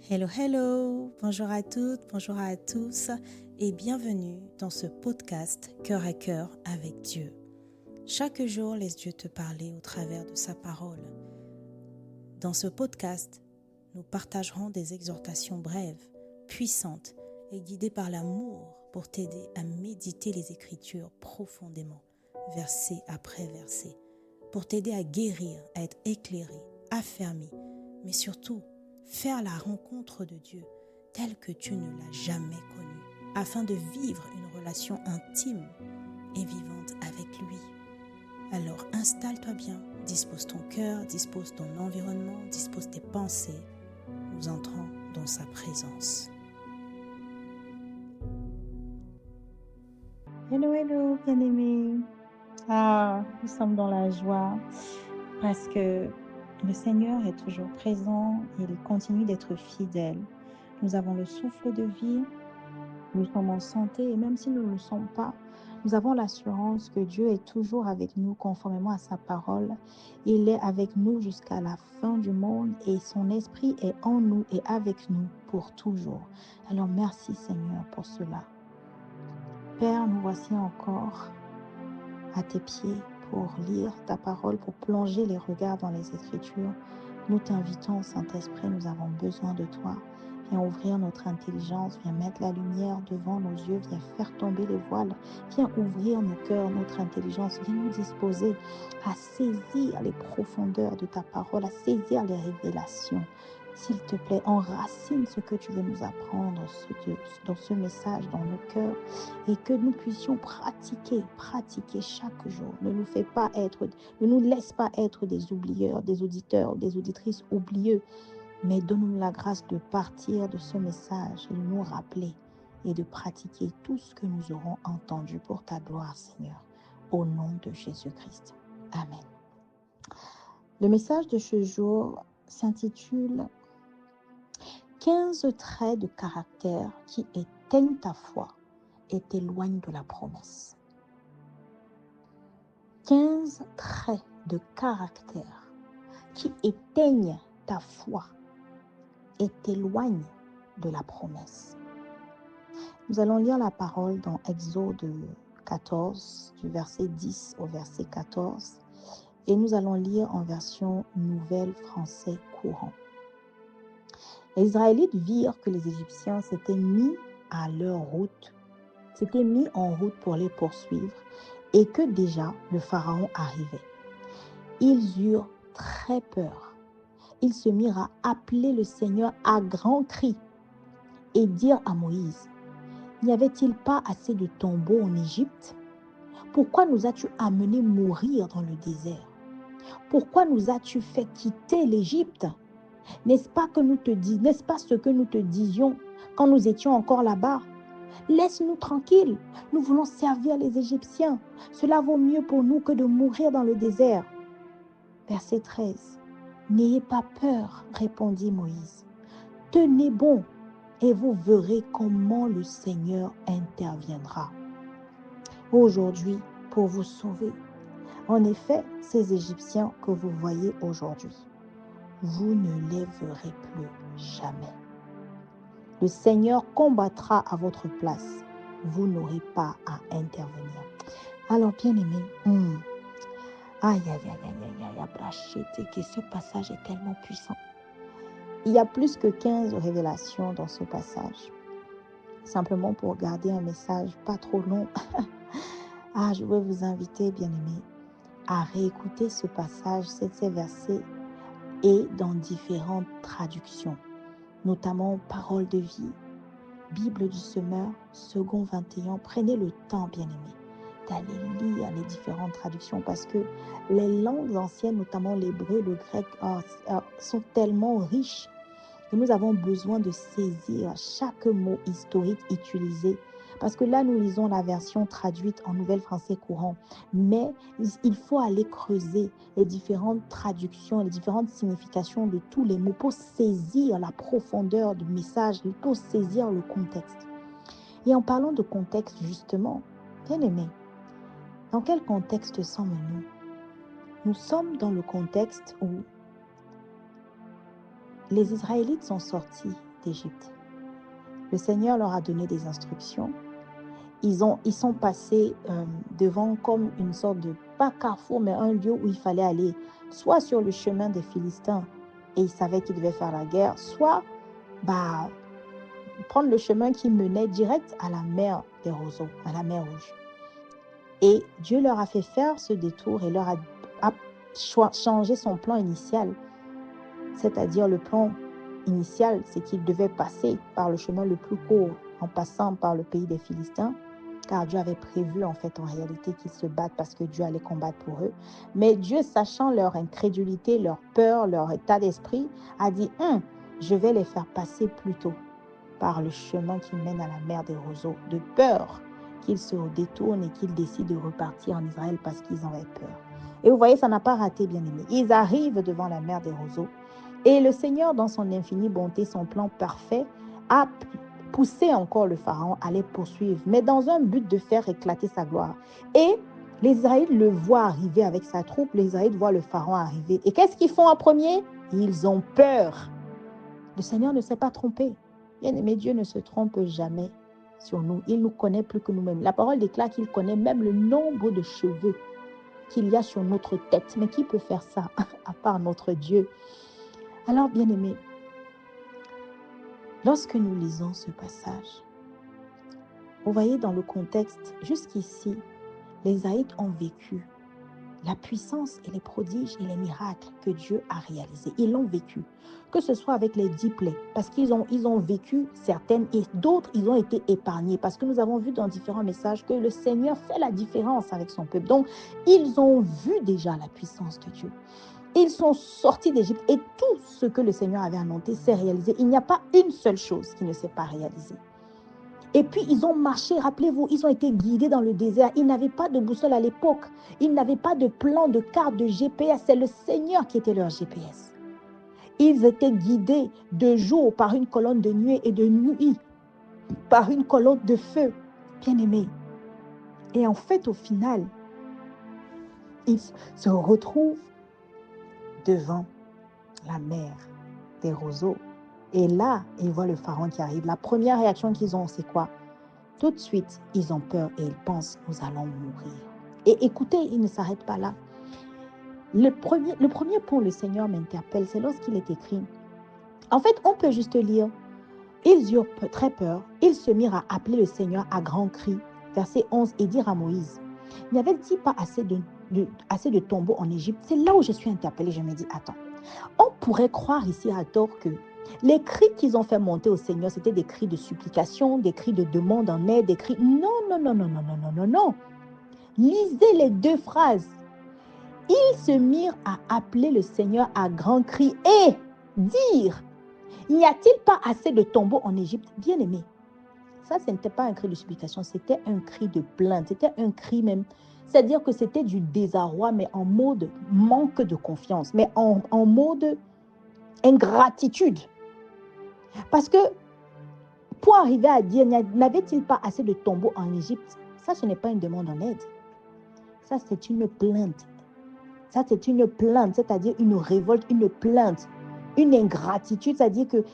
Hello, hello, bonjour à toutes, bonjour à tous et bienvenue dans ce podcast Cœur à cœur avec Dieu. Chaque jour, laisse Dieu te parler au travers de sa parole. Dans ce podcast, nous partagerons des exhortations brèves, puissantes et guidées par l'amour pour t'aider à méditer les Écritures profondément, verset après verset, pour t'aider à guérir, à être éclairé, affermi, mais surtout faire la rencontre de Dieu telle que tu ne l'as jamais connu, afin de vivre une relation intime et vivante avec lui. Alors installe-toi bien, dispose ton cœur, dispose ton environnement, dispose tes pensées. Nous entrons dans sa présence. Hello, hello, bien-aimés. Nous sommes dans la joie parce que le Seigneur est toujours présent, il continue d'être fidèle. Nous avons le souffle de vie, nous sommes en santé et même si nous ne le sommes pas, nous avons l'assurance que Dieu est toujours avec nous conformément à sa parole. Il est avec nous jusqu'à la fin du monde et son esprit est en nous et avec nous pour toujours. Alors merci Seigneur pour cela. Père, nous voici encore à tes pieds pour lire ta parole, pour plonger les regards dans les Écritures. Nous t'invitons, Saint-Esprit, nous avons besoin de toi. Viens ouvrir notre intelligence, viens mettre la lumière devant nos yeux, viens faire tomber les voiles, viens ouvrir nos cœurs, notre intelligence, viens nous disposer à saisir les profondeurs de ta parole, à saisir les révélations. S'il te plaît, enracine ce que tu veux nous apprendre dans ce message, dans nos cœurs, et que nous puissions pratiquer chaque jour. Ne nous laisse pas être des oublieurs, des auditeurs, des auditrices oublieux, mais donne-nous la grâce de partir de ce message et de nous rappeler et de pratiquer tout ce que nous aurons entendu pour ta gloire, Seigneur, au nom de Jésus-Christ. Amen. Le message de ce jour s'intitule 15 traits de caractère qui éteignent ta foi et t'éloignent de la promesse. 15 traits de caractère qui éteignent ta foi et t'éloignent de la promesse. Nous allons lire la parole dans Exode 14, du verset 10 au verset 14, et nous allons lire en version nouvelle français courant. Les Israélites virent que les Égyptiens s'étaient mis en route pour les poursuivre et que déjà le Pharaon arrivait. Ils eurent très peur. Ils se mirent à appeler le Seigneur à grands cris et dirent à Moïse, « N'y avait-il pas assez de tombeaux en Égypte? Pourquoi nous as-tu amenés mourir dans le désert? Pourquoi nous as-tu fait quitter l'Égypte? N'est-ce pas ce que nous te disions quand nous étions encore là-bas? Laisse-nous tranquilles, nous voulons servir les Égyptiens. Cela vaut mieux pour nous que de mourir dans le désert. » Verset 13. « N'ayez pas peur, répondit Moïse. Tenez bon et vous verrez comment le Seigneur interviendra aujourd'hui pour vous sauver. En effet, ces Égyptiens que vous voyez aujourd'hui, vous ne les verrez plus jamais. Le Seigneur combattra à votre place. Vous n'aurez pas à intervenir. » Alors, bien-aimés, ce passage est tellement puissant. Il y a plus que 15 révélations dans ce passage. Simplement pour garder un message pas trop long, je veux vous inviter, bien-aimés, à réécouter ce passage, ces versets, et dans différentes traductions, notamment Parole de vie, Bible du semeur, second 21. Prenez le temps, bien-aimés, d'aller lire les différentes traductions parce que les langues anciennes, notamment l'hébreu, le grec, sont tellement riches que nous avons besoin de saisir chaque mot historique utilisé. Parce que là, nous lisons la version traduite en Nouvelle Français courant. Mais il faut aller creuser les différentes traductions, les différentes significations de tous les mots pour saisir la profondeur du message, pour saisir le contexte. Et en parlant de contexte, justement, bien aimé, dans quel contexte sommes-nous? Nous sommes dans le contexte où les Israélites sont sortis d'Égypte. Le Seigneur leur a donné des instructions. Ils sont passés devant comme une sorte de, pas carrefour, mais un lieu où il fallait aller, soit sur le chemin des Philistins, et ils savaient qu'ils devaient faire la guerre, soit prendre le chemin qui menait direct à la mer des roseaux, à la mer Rouge. Et Dieu leur a fait faire ce détour et leur a changé son plan initial. C'est-à-dire le plan initial, c'est qu'ils devaient passer par le chemin le plus court en passant par le pays des Philistins, car Dieu avait prévu en fait en réalité qu'ils se battent parce que Dieu allait combattre pour eux. Mais Dieu, sachant leur incrédulité, leur peur, leur état d'esprit, a dit « Je vais les faire passer plutôt par le chemin qui mène à la mer des roseaux, de peur qu'ils se détournent et qu'ils décident de repartir en Israël parce qu'ils en avaient peur. » Et vous voyez, ça n'a pas raté, bien aimé. Ils arrivent devant la mer des roseaux et le Seigneur, dans son infinie bonté, son plan parfait, a poussé encore le Pharaon à les poursuivre, mais dans un but de faire éclater sa gloire. Et les Israélites le voient arriver avec sa troupe, les Israélites voient le Pharaon arriver. Et qu'est-ce qu'ils font en premier? Ils ont peur. Le Seigneur ne s'est pas trompé. Bien-aimé, Dieu ne se trompe jamais sur nous. Il nous connaît plus que nous-mêmes. La parole déclare qu'il connaît même le nombre de cheveux qu'il y a sur notre tête. Mais qui peut faire ça à part notre Dieu? Alors, bien-aimé, lorsque nous lisons ce passage, vous voyez dans le contexte, jusqu'ici, les Israélites ont vécu la puissance et les prodiges et les miracles que Dieu a réalisés. Ils l'ont vécu, que ce soit avec les 10 plaies, parce qu'ils ont vécu certaines et d'autres, ils ont été épargnés, parce que nous avons vu dans différents messages que le Seigneur fait la différence avec son peuple. Donc, ils ont vu déjà la puissance de Dieu. Ils sont sortis d'Égypte et tout ce que le Seigneur avait annoncé s'est réalisé. Il n'y a pas une seule chose qui ne s'est pas réalisée. Et puis, ils ont marché, rappelez-vous, ils ont été guidés dans le désert. Ils n'avaient pas de boussole à l'époque. Ils n'avaient pas de plan, de carte, de GPS. C'est le Seigneur qui était leur GPS. Ils étaient guidés de jour par une colonne de nuée et de nuit par une colonne de feu. Bien-aimés. Et en fait, au final, ils se retrouvent devant la mer des roseaux. Et là, ils voient le Pharaon qui arrive. La première réaction qu'ils ont, c'est quoi? Tout de suite, ils ont peur et ils pensent « nous allons mourir ». Et écoutez, ils ne s'arrêtent pas là. Le premier point où le Seigneur m'interpelle, c'est lorsqu'il est écrit. En fait, on peut juste lire « Ils eurent très peur, ils se mirent à appeler le Seigneur à grands cris ». Verset 11, et dire à Moïse « N'y avait-il pas assez de tombeaux en Égypte ?» C'est là où je suis interpellée, je me dis « Attends, on pourrait croire ici à tort que les cris qu'ils ont fait monter au Seigneur, c'était des cris de supplication, des cris de demande en aide, des cris... Non, non, non, non, non, non, non, non, non. Lisez les deux phrases. Ils se mirent à appeler le Seigneur à grands cris et dire, n'y a-t-il pas assez de tombeaux en Égypte? Bien-aimé, ça, ce n'était pas un cri de supplication, c'était un cri de plainte, c'était un cri même... C'est-à-dire que c'était du désarroi, mais en mode manque de confiance, mais en mode ingratitude. Parce que pour arriver à dire, n'avait-il pas assez de tombeaux en Égypte? Ça, ce n'est pas une demande en aide. Ça, c'est une plainte. Ça, c'est une plainte, c'est-à-dire une révolte, une plainte, une ingratitude. C'est-à-dire que,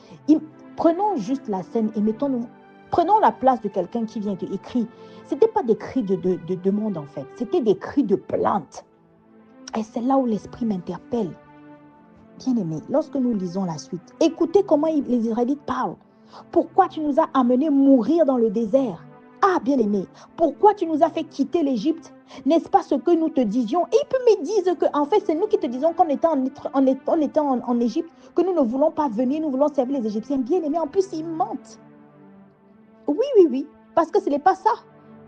prenons juste la scène et mettons-nous, prenons la place de quelqu'un qui vient et crie. Ce n'était pas des cris de demande, en fait. C'était des cris de plainte. Et c'est là où l'esprit m'interpelle. Bien-aimé, lorsque nous lisons la suite, écoutez comment les Israélites parlent. Pourquoi tu nous as amenés mourir dans le désert? Ah, bien-aimé, pourquoi tu nous as fait quitter l'Égypte? N'est-ce pas ce que nous te disions? Et puis me disent que, en fait, c'est nous qui te disons qu'on était en Égypte, que nous ne voulons pas venir, nous voulons servir les Égyptiens. Bien-aimé, en plus, ils mentent. Oui, oui, oui, parce que ce n'est pas ça.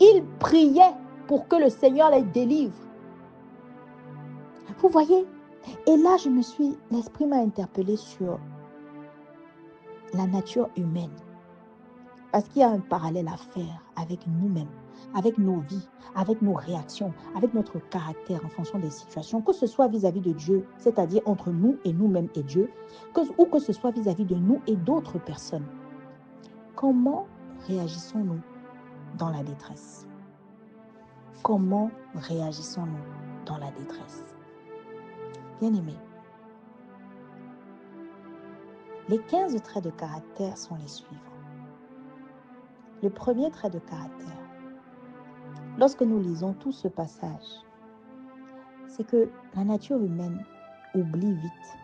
Ils priaient pour que le Seigneur les délivre. Vous voyez? Et là, l'esprit m'a interpellée sur la nature humaine. Parce qu'il y a un parallèle à faire avec nous-mêmes, avec nos vies, avec nos réactions, avec notre caractère en fonction des situations, que ce soit vis-à-vis de Dieu, c'est-à-dire entre nous et nous-mêmes et Dieu, ou que ce soit vis-à-vis de nous et d'autres personnes. Comment réagissons-nous dans la détresse? Comment réagissons-nous dans la détresse? Bien-aimés, Les 15 traits de caractère sont les suivants. Le premier trait de caractère, lorsque nous lisons tout ce passage, c'est que la nature humaine oublie vite.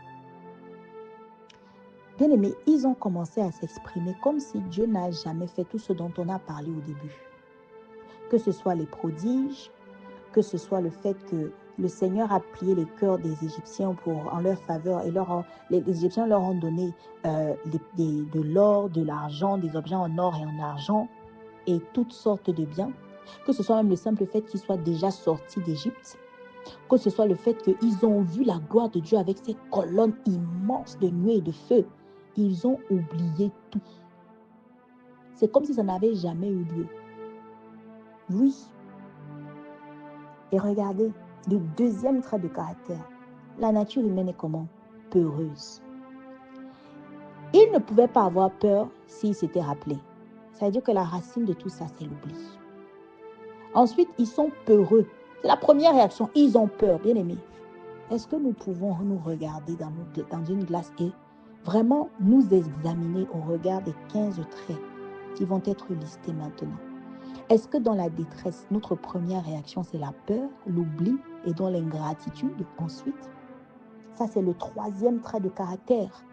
Bien aimé, ils ont commencé à s'exprimer comme si Dieu n'a jamais fait tout ce dont on a parlé au début. Que ce soit les prodiges, que ce soit le fait que le Seigneur a plié les cœurs des Égyptiens en leur faveur et les Égyptiens leur ont donné de l'or, de l'argent, des objets en or et en argent et toutes sortes de biens. Que ce soit même le simple fait qu'ils soient déjà sortis d'Égypte, que ce soit le fait qu'ils ont vu la gloire de Dieu avec ces colonnes immenses de nuée et de feu. Ils ont oublié tout. C'est comme si ça n'avait jamais eu lieu. Oui. Et regardez, le deuxième trait de caractère. La nature humaine est comment? Peureuse. Ils ne pouvaient pas avoir peur s'ils s'étaient rappelés. Ça veut dire que la racine de tout ça, c'est l'oubli. Ensuite, ils sont peureux. C'est la première réaction. Ils ont peur, bien aimés. Est-ce que nous pouvons nous regarder dans une glace et vraiment nous examiner au regard des 15 traits qui vont être listés maintenant? Est-ce que dans la détresse, notre première réaction, c'est la peur, l'oubli et dans l'ingratitude ensuite? Ça, c'est le troisième trait de caractère.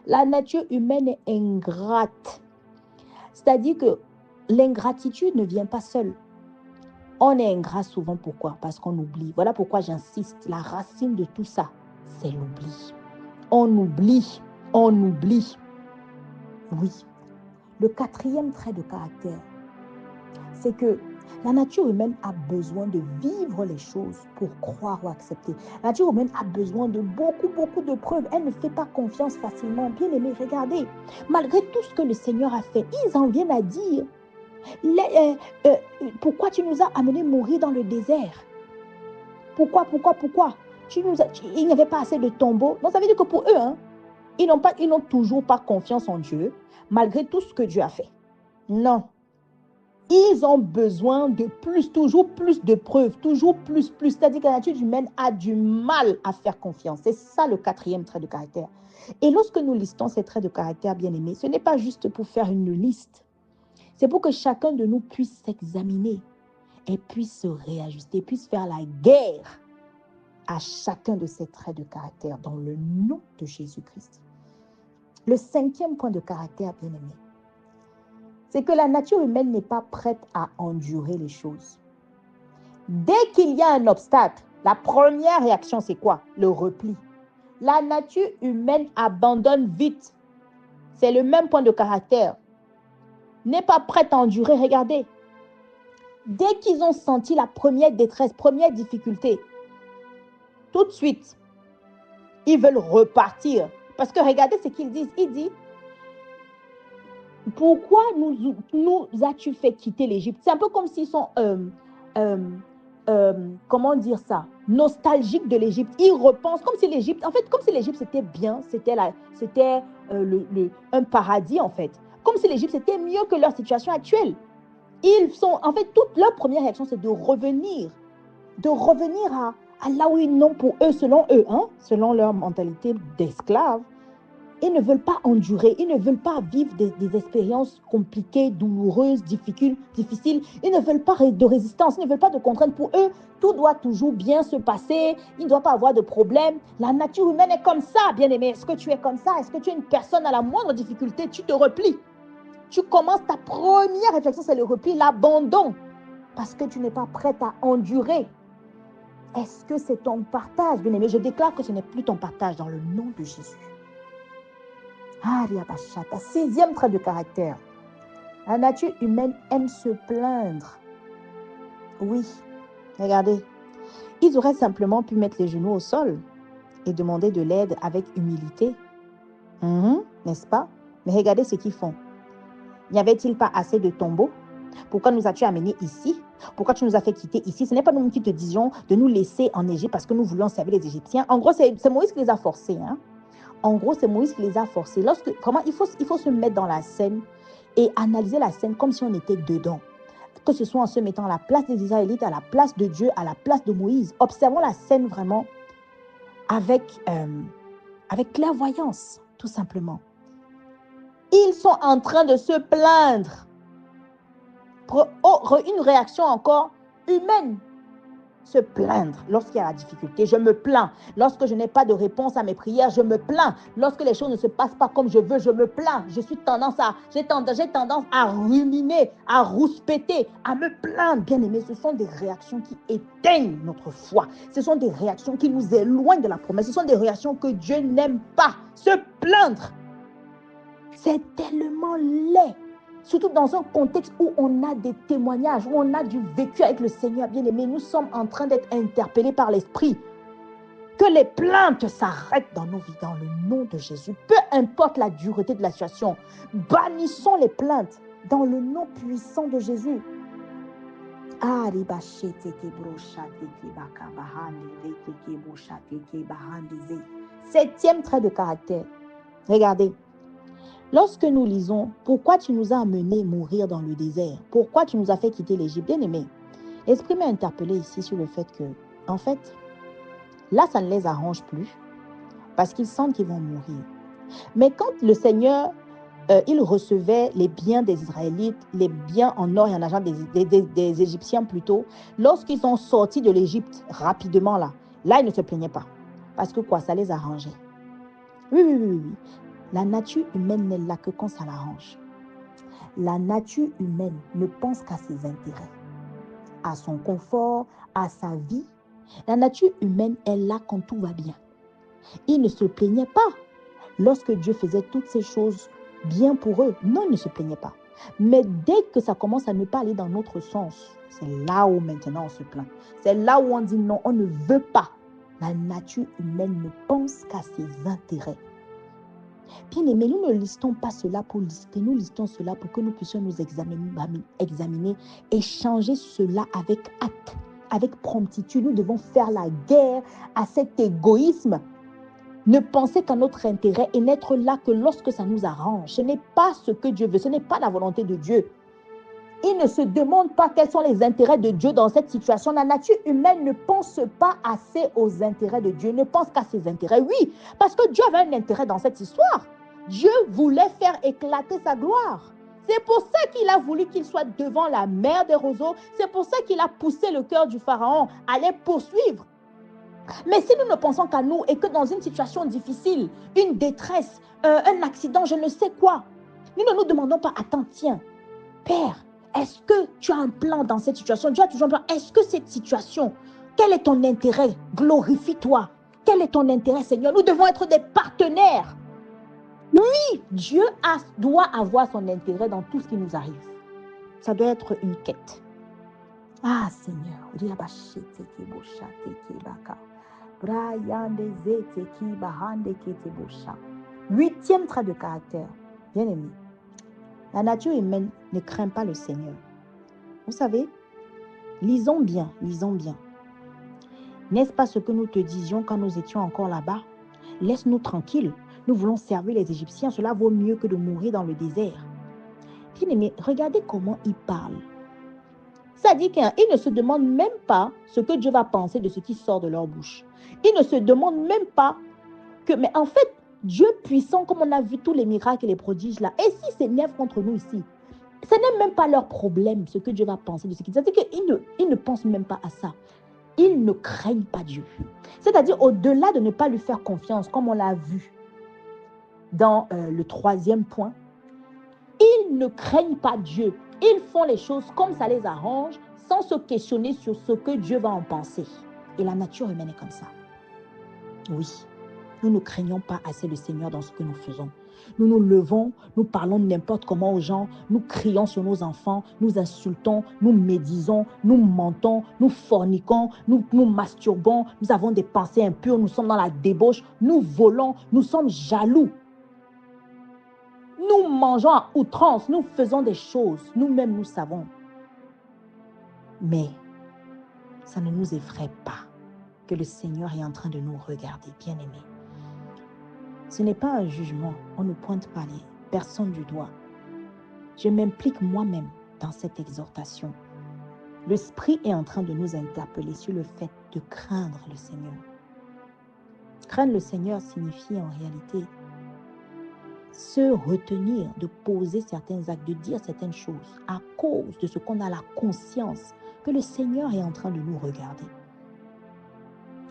La nature humaine est ingrate. C'est-à-dire que l'ingratitude ne vient pas seule. On est ingrat souvent, pourquoi? Parce qu'on oublie. Voilà pourquoi j'insiste. La racine de tout ça, c'est l'oubli. On oublie. Oui. Le quatrième trait de caractère, c'est que la nature humaine a besoin de vivre les choses pour croire ou accepter. La nature humaine a besoin de beaucoup de preuves. Elle ne fait pas confiance facilement. Bien aimé, regardez. Malgré tout ce que le Seigneur a fait, ils en viennent à dire pourquoi tu nous as amenés mourir dans le désert? Pourquoi? Il n'y avait pas assez de tombeaux. Donc ça veut dire que pour eux, ils n'ont toujours pas confiance en Dieu, malgré tout ce que Dieu a fait. Non. Ils ont besoin de plus, toujours plus de preuves, toujours plus. C'est-à-dire que la nature humaine a du mal à faire confiance. C'est ça le quatrième trait de caractère. Et lorsque nous listons ces traits de caractère, bien-aimés, ce n'est pas juste pour faire une liste. C'est pour que chacun de nous puisse s'examiner et puisse se réajuster, puisse faire la guerre à chacun de ces traits de caractère dans le nom de Jésus-Christ. Le cinquième point de caractère, bien-aimé, c'est que la nature humaine n'est pas prête à endurer les choses. Dès qu'il y a un obstacle, la première réaction, c'est quoi? Le repli. La nature humaine abandonne vite. C'est le même point de caractère. N'est pas prête à endurer, regardez. Dès qu'ils ont senti la première détresse, première difficulté, tout de suite, ils veulent repartir. Parce que regardez ce qu'ils disent. Ils disent, pourquoi nous as-tu fait quitter l'Égypte? C'est un peu comme s'ils sont, comment dire ça, nostalgiques de l'Égypte. Ils repensent comme si l'Égypte, en fait, comme si l'Égypte c'était bien, c'était un paradis en fait. Comme si l'Égypte c'était mieux que leur situation actuelle. Ils sont, en fait, toute leur première réaction, c'est de revenir à là où ils n'ont pour eux, selon leur mentalité d'esclaves. Ils ne veulent pas endurer, ils ne veulent pas vivre des expériences compliquées, douloureuses, difficiles. Ils ne veulent pas de résistance, ils ne veulent pas de contraintes. Pour eux, tout doit toujours bien se passer, il ne doit pas avoir de problème. La nature humaine est comme ça, bien-aimé. Est-ce que tu es comme ça? Est-ce que tu es une personne à la moindre difficulté, tu te replies? Tu commences ta première réflexion, c'est le repli, l'abandon, parce que tu n'es pas prête à endurer. Est-ce que c'est ton partage, bien-aimé? Je déclare que ce n'est plus ton partage dans le nom de Jésus. Sixième trait de caractère. La nature humaine aime se plaindre. Oui, regardez. Ils auraient simplement pu mettre les genoux au sol et demander de l'aide avec humilité. N'est-ce pas? Mais regardez ce qu'ils font. N'y avait-il pas assez de tombeaux? Pourquoi nous as-tu amenés ici? Pourquoi tu nous as fait quitter ici? Ce n'est pas nous qui te disions de nous laisser en Égypte parce que nous voulions servir les Égyptiens. En gros, c'est Moïse qui les a forcés. En gros, c'est Moïse qui les a forcés. Vraiment, il faut se mettre dans la scène et analyser la scène comme si on était dedans. Que ce soit en se mettant à la place des Israélites, à la place de Dieu, à la place de Moïse. Observons la scène vraiment avec clairvoyance, tout simplement. sont en train de se plaindre. Une réaction encore humaine. Se plaindre lorsqu'il y a la difficulté. Je me plains. Lorsque je n'ai pas de réponse à mes prières, je me plains. Lorsque les choses ne se passent pas comme je veux, je me plains. J'ai tendance à ruminer, à rouspéter, à me plaindre. Bien aimé, ce sont des réactions qui éteignent notre foi. Ce sont des réactions qui nous éloignent de la promesse. Ce sont des réactions que Dieu n'aime pas. Se plaindre, c'est tellement laid. Surtout dans un contexte où on a des témoignages, où on a du vécu avec le Seigneur, bien-aimé, nous sommes en train d'être interpellés par l'Esprit. Que les plaintes s'arrêtent dans nos vies, dans le nom de Jésus. Peu importe la dureté de la situation, bannissons les plaintes dans le nom puissant de Jésus. Septième trait de caractère. Regardez. Lorsque nous lisons « Pourquoi tu nous as amenés mourir dans le désert? Pourquoi tu nous as fait quitter l'Égypte ?» Bien-aimé, l'Esprit m'a interpellé ici sur le fait que, en fait, là, ça ne les arrange plus parce qu'ils sentent qu'ils vont mourir. Mais quand le Seigneur, il recevait les biens des Israélites, les biens en or et en argent des Égyptiens plutôt, lorsqu'ils sont sortis de l'Égypte rapidement là, ils ne se plaignaient pas. Parce que quoi? Ça les arrangeait. Oui. La nature humaine n'est là que quand ça l'arrange. La nature humaine ne pense qu'à ses intérêts, à son confort, à sa vie. La nature humaine est là quand tout va bien. Ils ne se plaignaient pas lorsque Dieu faisait toutes ces choses bien pour eux. Non, ils ne se plaignaient pas. Mais dès que ça commence à ne pas aller dans notre sens, c'est là où maintenant on se plaint. C'est là où on dit non, on ne veut pas. La nature humaine ne pense qu'à ses intérêts. Bien-aimés, nous ne listons pas cela pour lister, nous listons cela pour que nous puissions nous examiner et changer cela avec acte, avec promptitude. Nous devons faire la guerre à cet égoïsme. Ne penser qu'à notre intérêt et n'être là que lorsque ça nous arrange. Ce n'est pas ce que Dieu veut, ce n'est pas la volonté de Dieu. Il ne se demande pas quels sont les intérêts de Dieu dans cette situation. La nature humaine ne pense pas assez aux intérêts de Dieu, ne pense qu'à ses intérêts. Oui, parce que Dieu avait un intérêt dans cette histoire. Dieu voulait faire éclater sa gloire. C'est pour ça qu'il a voulu qu'il soit devant la mer des roseaux. C'est pour ça qu'il a poussé le cœur du Pharaon à les poursuivre. Mais si nous ne pensons qu'à nous et que dans une situation difficile, une détresse, un accident, je ne sais quoi, nous ne nous demandons pas, attends, tiens, Père, est-ce que tu as un plan dans cette situation? Dieu a toujours un plan. Est-ce que cette situation, quel est ton intérêt? Glorifie-toi. Quel est ton intérêt, Seigneur? Nous devons être des partenaires. Oui, Dieu doit avoir son intérêt dans tout ce qui nous arrive. Ça doit être une quête. Ah, Seigneur. Huitième trait de caractère. Bien aimé. La nature humaine ne craint pas le Seigneur. Vous savez, lisons bien. N'est-ce pas ce que nous te disions quand nous étions encore là-bas? Laisse-nous tranquilles. Nous voulons servir les Égyptiens. Cela vaut mieux que de mourir dans le désert. Bien-aimé, regardez comment ils parlent. Ça dit qu'ils ne se demandent même pas ce que Dieu va penser de ce qui sort de leur bouche. Ils ne se demandent même pas que... Mais en fait, Dieu puissant, comme on a vu tous les miracles et les prodiges là, et s'il s'énerve contre nous ici, ce n'est même pas leur problème, ce que Dieu va penser de ce qu'ils... C'est-à-dire qu'ils ne pensent même pas à ça. Ils ne craignent pas Dieu. C'est-à-dire, au-delà de ne pas lui faire confiance, comme on l'a vu dans le troisième point, ils ne craignent pas Dieu. Ils font les choses comme ça les arrange, sans se questionner sur ce que Dieu va en penser. Et la nature humaine est comme ça. Oui, nous ne craignons pas assez le Seigneur dans ce que nous faisons. Nous nous levons, nous parlons n'importe comment aux gens, nous crions sur nos enfants, nous insultons, nous médisons, nous mentons, nous forniquons, nous masturbons, nous avons des pensées impures, nous sommes dans la débauche, nous volons, nous sommes jaloux. Nous mangeons à outrance, nous faisons des choses, nous-mêmes nous savons. Mais ça ne nous effraie pas que le Seigneur est en train de nous regarder, bien-aimés. Ce n'est pas un jugement, on ne pointe pas les personnes du doigt. Je m'implique moi-même dans cette exhortation. L'Esprit est en train de nous interpeller sur le fait de craindre le Seigneur. Craindre le Seigneur signifie en réalité se retenir de poser certains actes, de dire certaines choses à cause de ce qu'on a la conscience que le Seigneur est en train de nous regarder.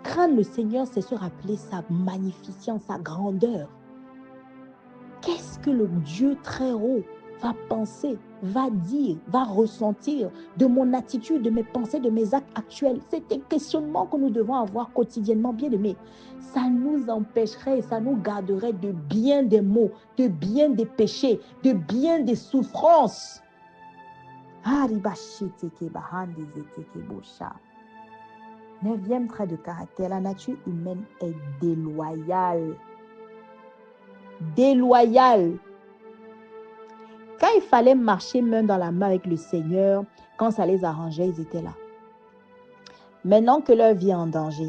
Craindre le Seigneur, c'est se rappeler sa magnificence, sa grandeur. Qu'est-ce que le Dieu très haut va penser, va dire, va ressentir de mon attitude, de mes pensées, de mes actes actuels? C'est des questionnements que nous devons avoir quotidiennement, bien aimés. Ça nous empêcherait, ça nous garderait de bien des maux, de bien des péchés, de bien des souffrances. Neuvième trait de caractère, la nature humaine est déloyale. Déloyale. Quand il fallait marcher main dans la main avec le Seigneur, quand ça les arrangeait, ils étaient là. Maintenant que leur vie est en danger,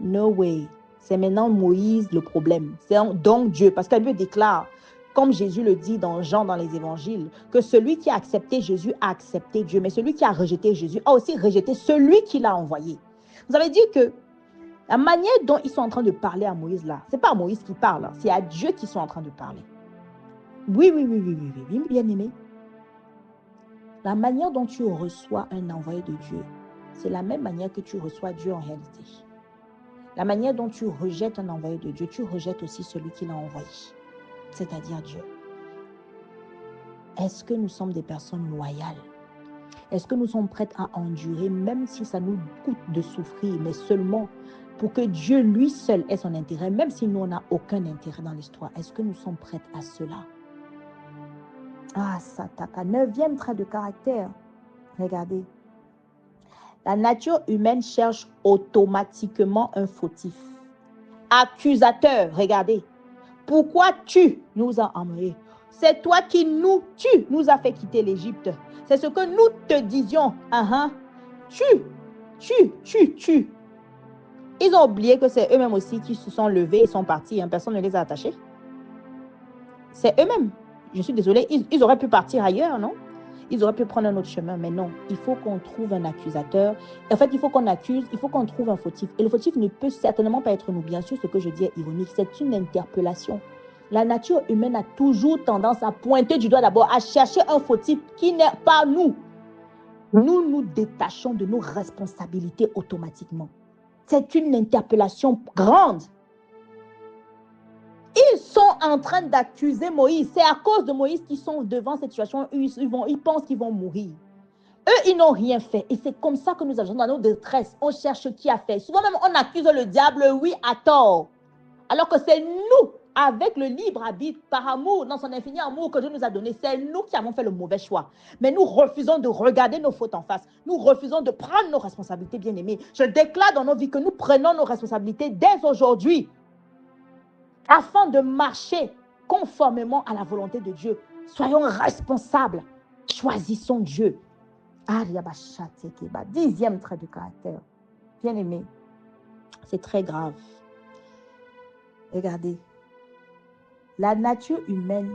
no way. C'est maintenant Moïse le problème. C'est donc Dieu. Parce que la Bible déclare, comme Jésus le dit dans Jean, dans les évangiles, que celui qui a accepté Jésus a accepté Dieu. Mais celui qui a rejeté Jésus a aussi rejeté celui qui l'a envoyé. Vous avez dit que la manière dont ils sont en train de parler à Moïse là, c'est pas à Moïse qui parle, c'est à Dieu qu'ils sont en train de parler. Oui, bien aimé. La manière dont tu reçois un envoyé de Dieu, c'est la même manière que tu reçois Dieu en réalité. La manière dont tu rejettes un envoyé de Dieu, tu rejettes aussi celui qui l'a envoyé, c'est-à-dire Dieu. Est-ce que nous sommes des personnes loyales? Est-ce que nous sommes prêtes à endurer, même si ça nous coûte de souffrir, mais seulement pour que Dieu lui seul ait son intérêt, même si nous, on n'a aucun intérêt dans l'histoire? Est-ce que nous sommes prêtes à cela? Ah, Sataka, 9e trait de caractère. Regardez. La nature humaine cherche automatiquement un fautif. Accusateur, regardez. Pourquoi tu nous as emmenés? C'est toi qui tu nous as fait quitter l'Égypte. C'est ce que nous te disions. Tu. Ils ont oublié que c'est eux-mêmes aussi qui se sont levés et sont partis. Personne ne les a attachés. C'est eux-mêmes. Je suis désolée. Ils auraient pu partir ailleurs, non? Ils auraient pu prendre un autre chemin, mais non. Il faut qu'on trouve un accusateur. En fait, il faut qu'on accuse, il faut qu'on trouve un fautif. Et le fautif ne peut certainement pas être nous. Bien sûr, ce que je dis est ironique. C'est une interpellation. La nature humaine a toujours tendance à pointer du doigt d'abord, à chercher un fautif qui n'est pas nous. Nous nous détachons de nos responsabilités automatiquement. C'est une interpellation grande. Ils sont en train d'accuser Moïse. C'est à cause de Moïse qu'ils sont devant cette situation. Ils pensent qu'ils vont mourir. Eux, ils n'ont rien fait. Et c'est comme ça que nous agions dans nos détresses. On cherche qui a fait. Souvent même, on accuse le diable, oui, à tort. Alors que c'est nous, avec le libre arbitre, par amour, dans son infini amour que Dieu nous a donné, c'est nous qui avons fait le mauvais choix. Mais nous refusons de regarder nos fautes en face. Nous refusons de prendre nos responsabilités, bien-aimés. Je déclare dans nos vies que nous prenons nos responsabilités dès aujourd'hui, afin de marcher conformément à la volonté de Dieu. Soyons responsables. Choisissons Dieu. 10e trait de caractère. Bien-aimé, c'est très grave. Regardez. La nature humaine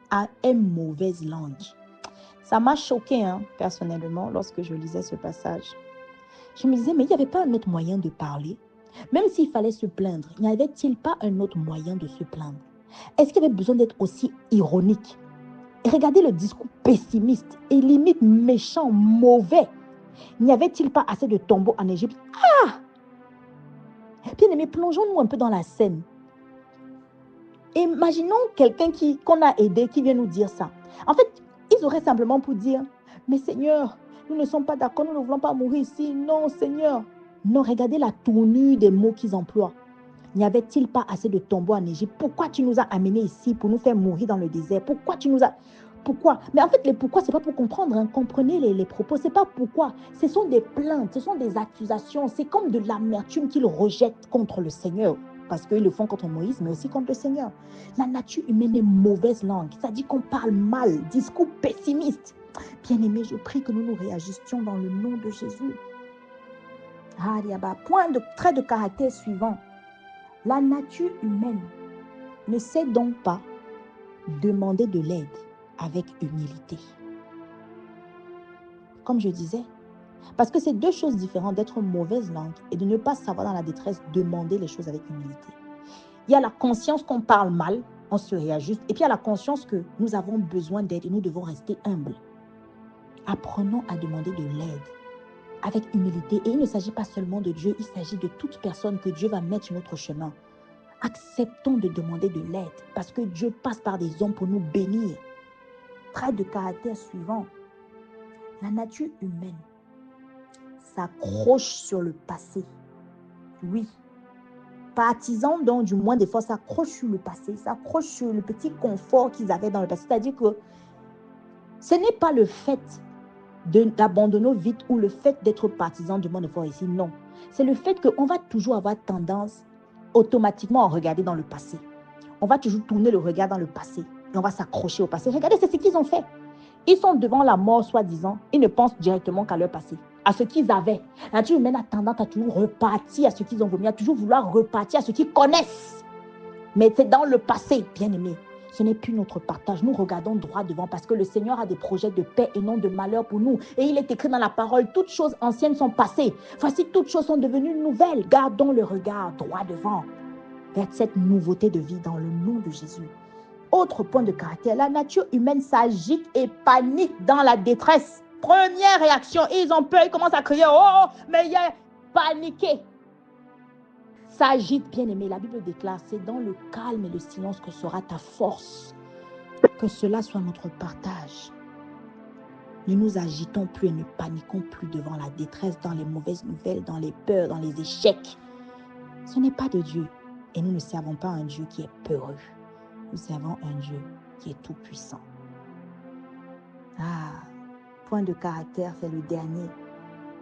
a une mauvaise langue. Ça m'a choqué, personnellement, lorsque je lisais ce passage. Je me disais, mais il n'y avait pas un autre moyen de parler? Même s'il fallait se plaindre, n'y avait-il pas un autre moyen de se plaindre? Est-ce qu'il y avait besoin d'être aussi ironique? Et regardez le discours pessimiste et limite méchant, mauvais. N'y avait-il pas assez de tombeaux en Égypte? Bien aimé, plongeons-nous un peu dans la scène. Imaginons quelqu'un qu'on a aidé qui vient nous dire ça. En fait, ils auraient simplement pour dire, mais Seigneur, nous ne sommes pas d'accord, nous ne voulons pas mourir ici. Non, Seigneur. Non, regardez la tournure des mots qu'ils emploient. N'y avait-il pas assez de tombeaux en Égypte? Pourquoi tu nous as amenés ici pour nous faire mourir dans le désert? Pourquoi tu nous as... Pourquoi? Mais en fait, les pourquoi, ce n'est pas pour comprendre. Comprenez les propos. Ce n'est pas pourquoi. Ce sont des plaintes, ce sont des accusations. C'est comme de l'amertume qu'ils rejettent contre le Seigneur. Parce qu'ils le font contre Moïse, mais aussi contre le Seigneur. La nature humaine est mauvaise langue. Ça dit qu'on parle mal, discours pessimiste. Bien-aimés, je prie que nous nous réajustions dans le nom de Jésus. Trait de caractère suivant. La nature humaine ne sait donc pas demander de l'aide avec humilité. Comme je disais, parce que c'est deux choses différentes d'être mauvaise langue et de ne pas savoir dans la détresse demander les choses avec humilité. Il y a la conscience qu'on parle mal, on se réajuste. Et puis, il y a la conscience que nous avons besoin d'aide et nous devons rester humbles. Apprenons à demander de l'aide avec humilité. Et il ne s'agit pas seulement de Dieu, il s'agit de toute personne que Dieu va mettre sur notre chemin. Acceptons de demander de l'aide parce que Dieu passe par des hommes pour nous bénir. Trait de caractère suivant. La nature humaine s'accroche sur le passé. Oui. Partisans, donc, du moins, des fois, s'accrochent sur le passé, s'accrochent sur le petit confort qu'ils avaient dans le passé. C'est-à-dire que ce n'est pas le fait d'abandonner vite ou le fait d'être partisan du monde fort ici, non. C'est le fait qu'on va toujours avoir tendance automatiquement à regarder dans le passé. On va toujours tourner le regard dans le passé et on va s'accrocher au passé. Regardez, c'est ce qu'ils ont fait. Ils sont devant la mort, soi-disant. Ils ne pensent directement qu'à leur passé, à ce qu'ils avaient. La nature humaine a tendance à toujours repartir à ce qu'ils ont voulu, à toujours vouloir repartir à ce qu'ils connaissent. Mais c'est dans le passé, bien-aimés. Ce n'est plus notre partage. Nous regardons droit devant parce que le Seigneur a des projets de paix et non de malheur pour nous. Et il est écrit dans la parole, toutes choses anciennes sont passées. Voici, toutes choses sont devenues nouvelles. Gardons le regard droit devant vers cette nouveauté de vie dans le nom de Jésus. Autre point de caractère, la nature humaine s'agite et panique dans la détresse. Première réaction, ils ont peur, ils commencent à crier, oh, mais il y a paniqué. S'agite, bien-aimé, la Bible déclare, c'est dans le calme et le silence que sera ta force. Que cela soit notre partage. Ne nous agitons plus et ne paniquons plus devant la détresse, dans les mauvaises nouvelles, dans les peurs, dans les échecs. Ce n'est pas de Dieu. Et nous ne servons pas un Dieu qui est peureux. Nous servons un Dieu qui est tout puissant. Point de caractère, c'est le dernier.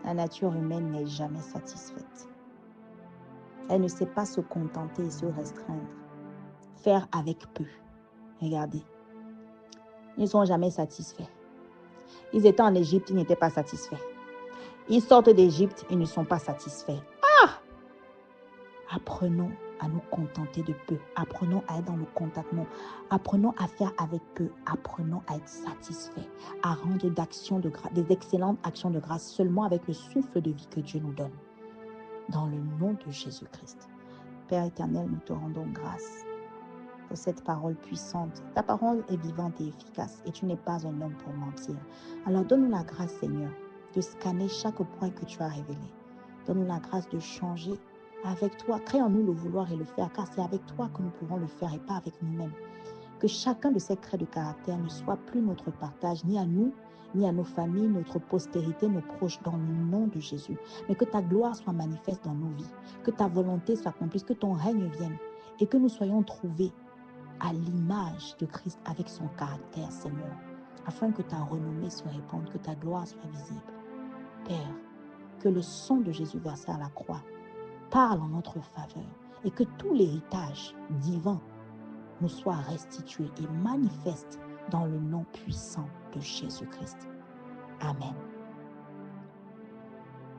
La nature humaine n'est jamais satisfaite. Elle ne sait pas se contenter et se restreindre. Faire avec peu. Regardez. Ils ne sont jamais satisfaits. Ils étaient en Égypte, ils n'étaient pas satisfaits. Ils sortent d'Égypte, ils ne sont pas satisfaits. Apprenons à nous contenter de peu. Apprenons à être dans le contentement. Apprenons à faire avec peu. Apprenons à être satisfaits. À rendre des excellentes actions de grâce seulement avec le souffle de vie que Dieu nous donne. Dans le nom de Jésus-Christ. Père éternel, nous te rendons grâce pour cette parole puissante. Ta parole est vivante et efficace et tu n'es pas un homme pour mentir. Alors donne-nous la grâce, Seigneur, de scanner chaque point que tu as révélé. Donne-nous la grâce de changer avec toi. Crée en nous le vouloir et le faire, car c'est avec toi que nous pouvons le faire et pas avec nous-mêmes. Que chacun de ces traits de caractère ne soit plus notre partage, ni à nous, ni à nos familles, notre postérité, nos proches, dans le nom de Jésus. Mais que ta gloire soit manifeste dans nos vies, que ta volonté s'accomplisse, que ton règne vienne et que nous soyons trouvés à l'image de Christ avec son caractère, Seigneur, afin que ta renommée se répande, que ta gloire soit visible. Père, que le sang de Jésus versé à la croix parle en notre faveur et que tout l'héritage divin nous soit restitué et manifeste dans le nom puissant de Jésus-Christ. Amen.